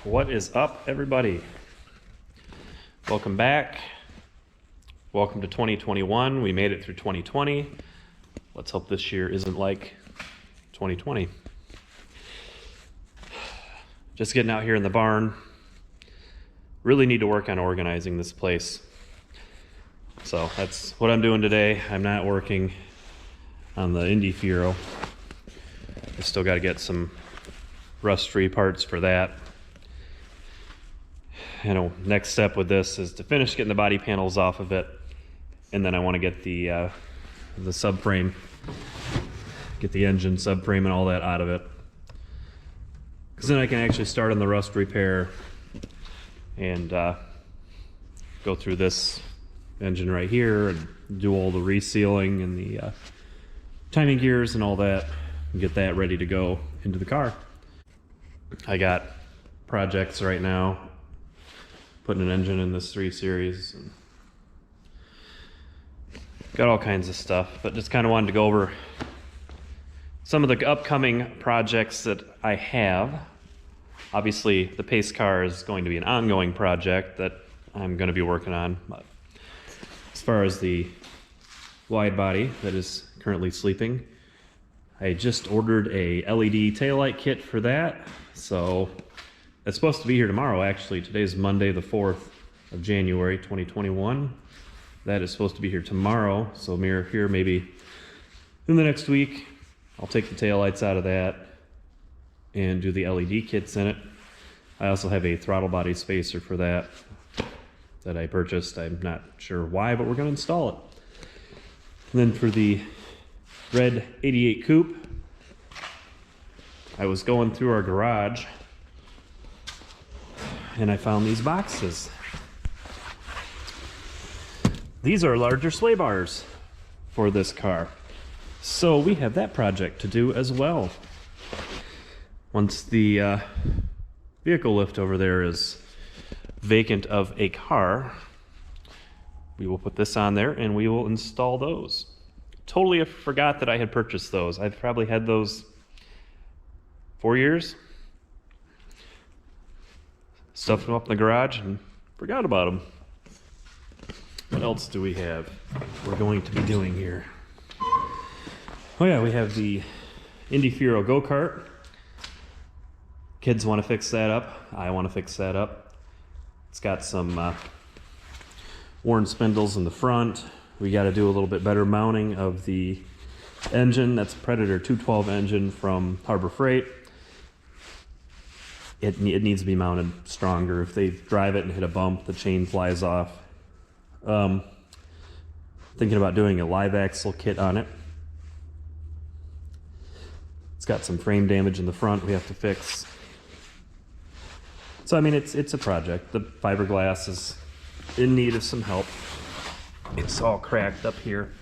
What is up, everybody? Welcome back. Welcome to 2021. We made it through 2020. Let's hope this year isn't like 2020. Just getting out here in the barn. Really need to work on organizing this place. So that's what I'm doing today. I'm not working on the Indy Fiero. I still got to get some rust-free parts for that. Next step with this is to finish getting the body panels off of it, and then I want to get the subframe, get the engine subframe and all that out of it, because then I can actually start on the rust repair and go through this engine right here and do all the resealing and the timing gears and all that, and get that ready to go into the car. I got projects right now, putting an engine in this 3 Series, and got all kinds of stuff, but just kind of wanted to go over some of the upcoming projects that I have. Obviously, the pace car is going to be an ongoing project that I'm going to be working on, but as far as the wide body that is currently sleeping, I just ordered a LED taillight kit for that, so it's supposed to be here tomorrow. Actually, today's Monday the 4th of January 2021. That is supposed to be here tomorrow, so here maybe in the next week I'll take the taillights out of that and do the LED kits in it. I also have a throttle body spacer for that I purchased. I'm not sure why, but we're going to install it. And then for the red 88 coupe, I was going through our garage and I found these boxes. These are larger sway bars for this car, so we have that project to do as well. Once the vehicle lift over there is vacant of a car, we will put this on there and we will install those. Totally forgot that I had purchased those. I've probably had those 4 years. Stuffed them up in the garage and forgot about them. What else do we have we're going to be doing here? Oh yeah, we have the Indy Fiero go-kart. Kids want to fix that up. I want to fix that up. It's got some worn spindles in the front. We got to do a little bit better mounting of the engine. That's a Predator 212 engine from Harbor Freight. It needs to be mounted stronger. If they drive it and hit a bump, the chain flies off. Thinking about doing a live axle kit on it. It's got some frame damage in the front we have to fix. So I mean, it's a project. The fiberglass is in need of some help. It's all cracked up here,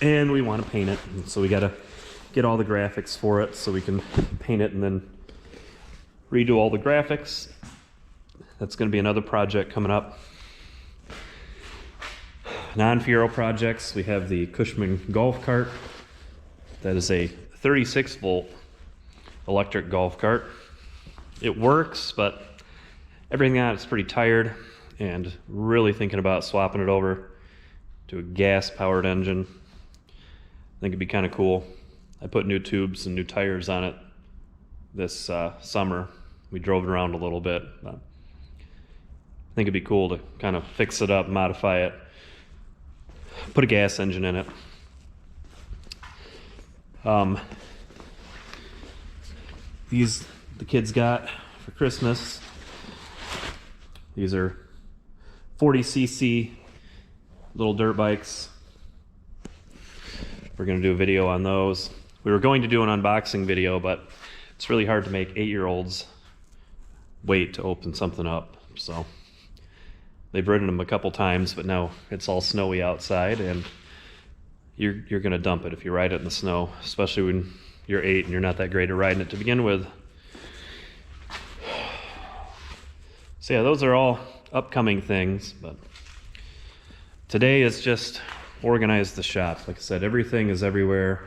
and we want to paint it. So we got to get all the graphics for it so we can paint it and then redo all the graphics. That's going to be another project coming up. Non-Fiero projects, we have the Cushman golf cart. That is a 36 volt electric golf cart. It works, but everything on it's pretty tired, and really thinking about swapping it over to a gas powered engine. I think it'd be kind of cool. I put new tubes and new tires on it this summer. We drove it around a little bit, but I think it'd be cool to kind of fix it up, modify it, put a gas engine in it. These the kids got for Christmas. These are 40cc little dirt bikes. We're going to do a video on those. We were going to do an unboxing video, but it's really hard to make 8-year-olds wait to open something up. So they've ridden them a couple times, but now it's all snowy outside, and you're going to dump it if you ride it in the snow, especially when you're 8 and you're not that great at riding it to begin with. So yeah, those are all upcoming things, but today is just organize the shop. Like I said, everything is everywhere.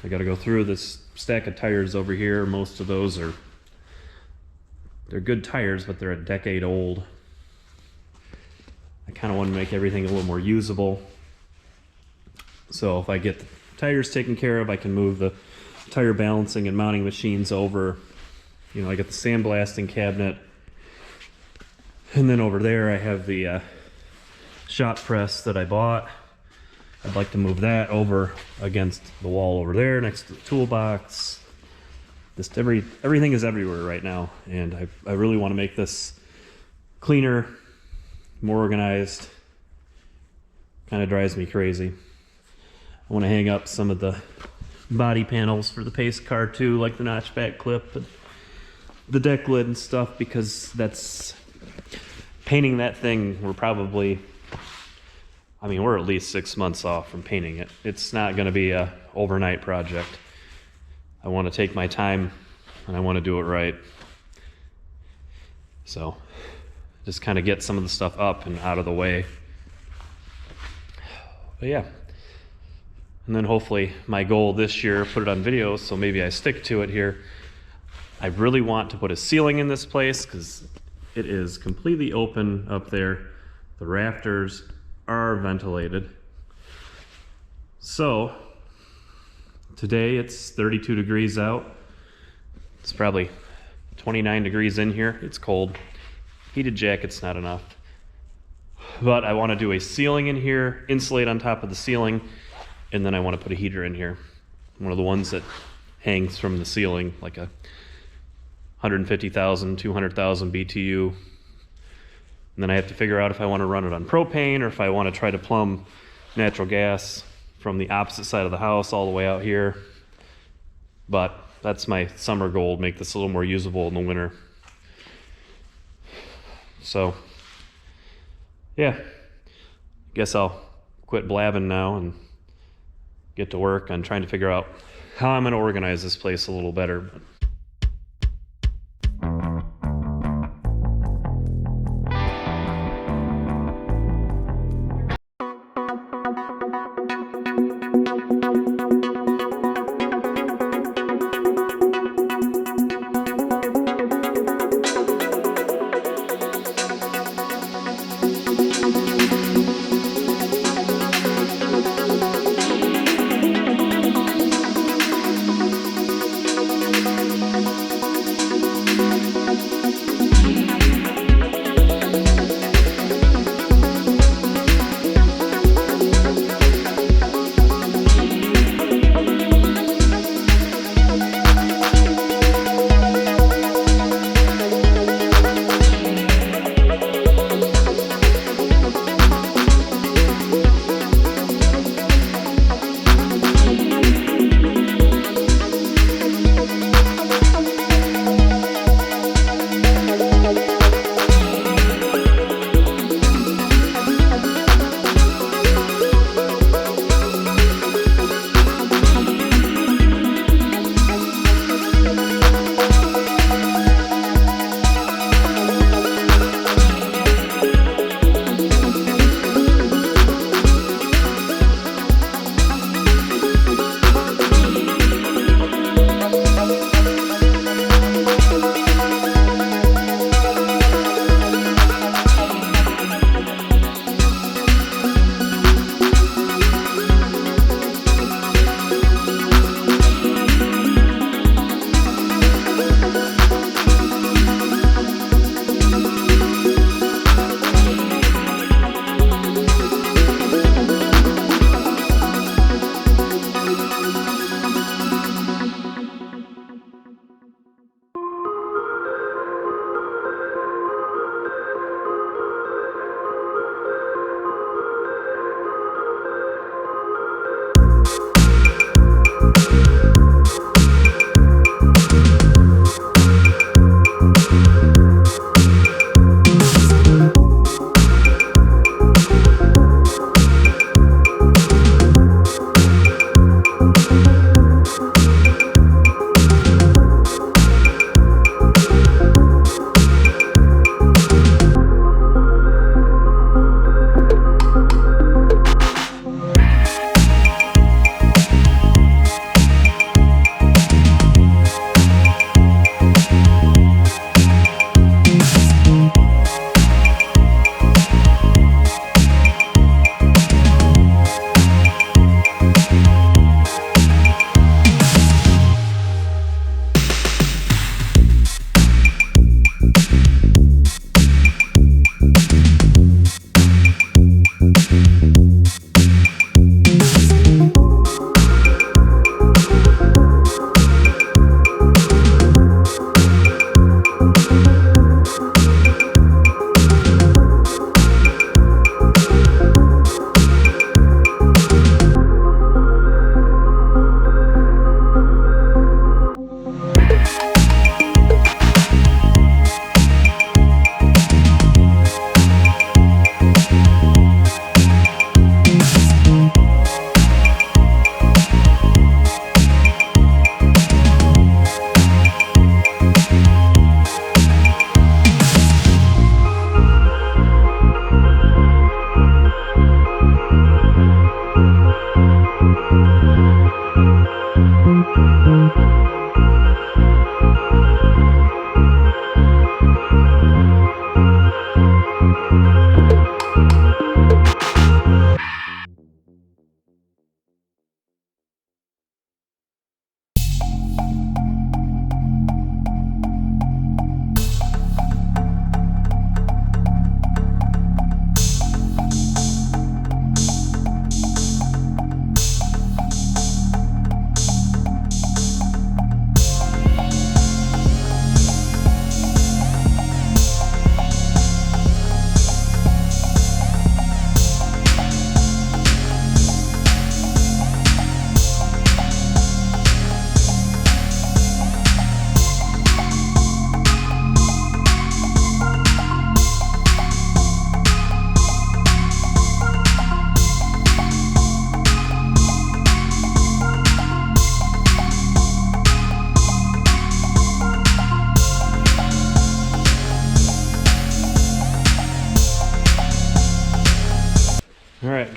I got to go through this stack of tires over here. Most of those are they're good tires, but they're a decade old. I kind of want to make everything a little more usable. So if I get the tires taken care of, I can move the tire balancing and mounting machines over. You know, I got the sandblasting cabinet. And then over there I have the shot press that I bought. I'd like to move that over against the wall over there next to the toolbox. Just everything is everywhere right now, and I really want to make this cleaner, more organized. Kind of drives me crazy. I want to hang up some of the body panels for the pace car too, like the notchback clip and the deck lid and stuff, because that's painting that thing. We're at least 6 months off from painting it. It's not going to be a overnight project. I want to take my time and I want to do it right. So just kind of get some of the stuff up and out of the way. But yeah. And then hopefully my goal this year, put it on video, so maybe I stick to it here. I really want to put a ceiling in this place because it is completely open up there. The rafters are ventilated. So today it's 32 degrees out. It's probably 29 degrees in here. It's cold. Heated jacket's not enough. But I want to do a ceiling in here, insulate on top of the ceiling, and then I want to put a heater in here. One of the ones that hangs from the ceiling, like a 150,000, 200,000 BTU. And then I have to figure out if I want to run it on propane or if I want to try to plumb natural gas from the opposite side of the house all the way out here. But that's my summer goal, make this a little more usable in the winter. So, yeah, guess I'll quit blabbing now and get to work on trying to figure out how I'm going to organize this place a little better.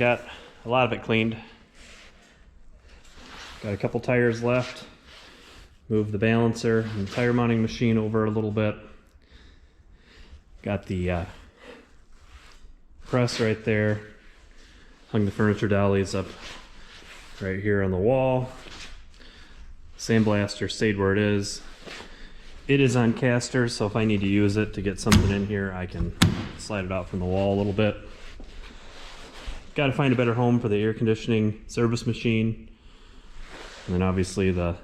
got a lot of it cleaned. Got a couple tires left. Moved the balancer and the tire mounting machine over a little bit. Got the press right there. Hung the furniture dollies up right here on the wall. Sandblaster stayed where it is. It is on casters, so if I need to use it to get something in here, I can slide it out from the wall a little bit. Got to find a better home for the air conditioning service machine. And then obviously the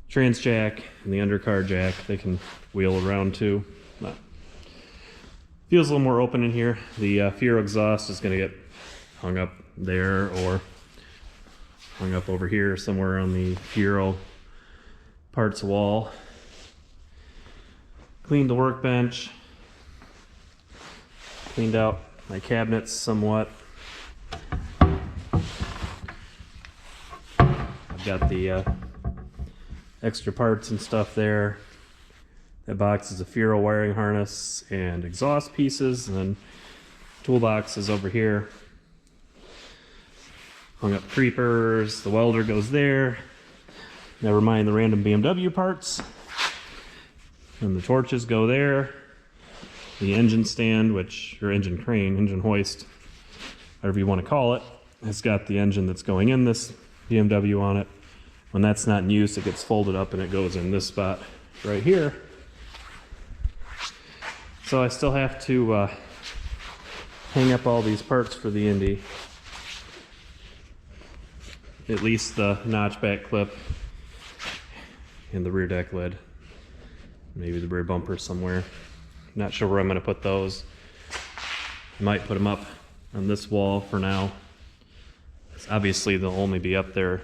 trans jack and the undercar jack, they can wheel around too. But feels a little more open in here. The Fiero exhaust is going to get hung up there or hung up over here somewhere on the Fiero parts wall. Cleaned the workbench. Cleaned out my cabinets somewhat. I've got the extra parts and stuff there. That box is a Fiero wiring harness and exhaust pieces, and then toolbox is over here. Hung up creepers, the welder goes there. Never mind the random BMW parts. And the torches go there. The engine stand, or engine crane, engine hoist, whatever you want to call it, has got the engine that's going in this BMW on it. When that's not in use, it gets folded up and it goes in this spot right here. So I still have to hang up all these parts for the Indy. At least the notchback clip and the rear deck lid. Maybe the rear bumper somewhere. Not sure where I'm going to put those. I might put them up on this wall for now. Obviously they'll only be up there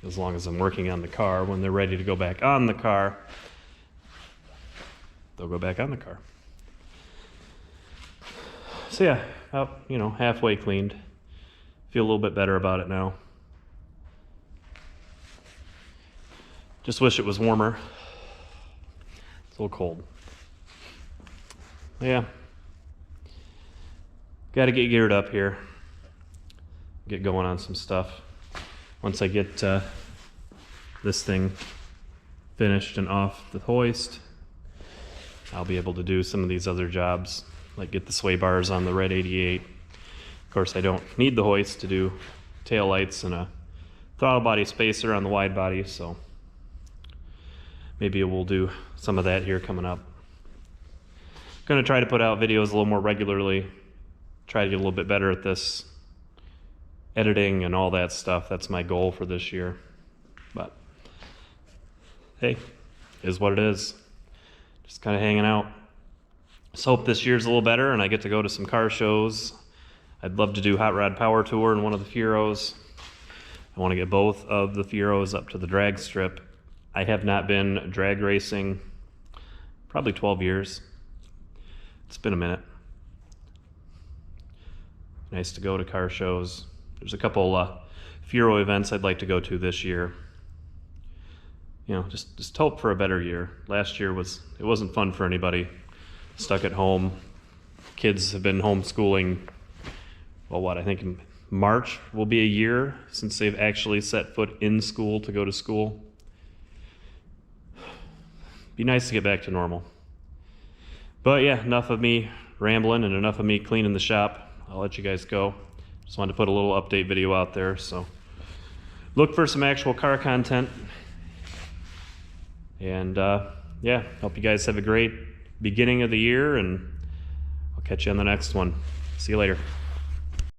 as long as I'm working on the car. When they're ready to go back on the car, they'll go back on the car. So yeah, about, halfway cleaned. Feel a little bit better about it now. Just wish it was warmer. It's a little cold. Yeah. Got to get geared up here. Get going on some stuff. Once I get this thing finished and off the hoist, I'll be able to do some of these other jobs, like get the sway bars on the red 88. Of course, I don't need the hoist to do tail lights and a throttle body spacer on the wide body, so maybe we'll do some of that here coming up. Going to try to put out videos a little more regularly, try to get a little bit better at this editing and all that stuff. That's my goal for this year. But hey, is what it is. Just kind of hanging out. Just hope this year's a little better and I get to go to some car shows. I'd love to do Hot Rod Power Tour in one of the Fieros. I want to get both of the Fieros up to the drag strip. I have not been drag racing probably 12 years. It's been a minute. Nice to go to car shows. There's a couple Fiero events I'd like to go to this year. Just hope for a better year. Last year it wasn't fun for anybody. Stuck at home. Kids have been homeschooling. Well, I think in March will be a year since they've actually set foot in school to go to school. Be nice to get back to normal. But yeah, enough of me rambling and enough of me cleaning the shop. I'll let you guys go. Just wanted to put a little update video out there, so look for some actual car content. And yeah, hope you guys have a great beginning of the year, and I'll catch you on the next one. See you later.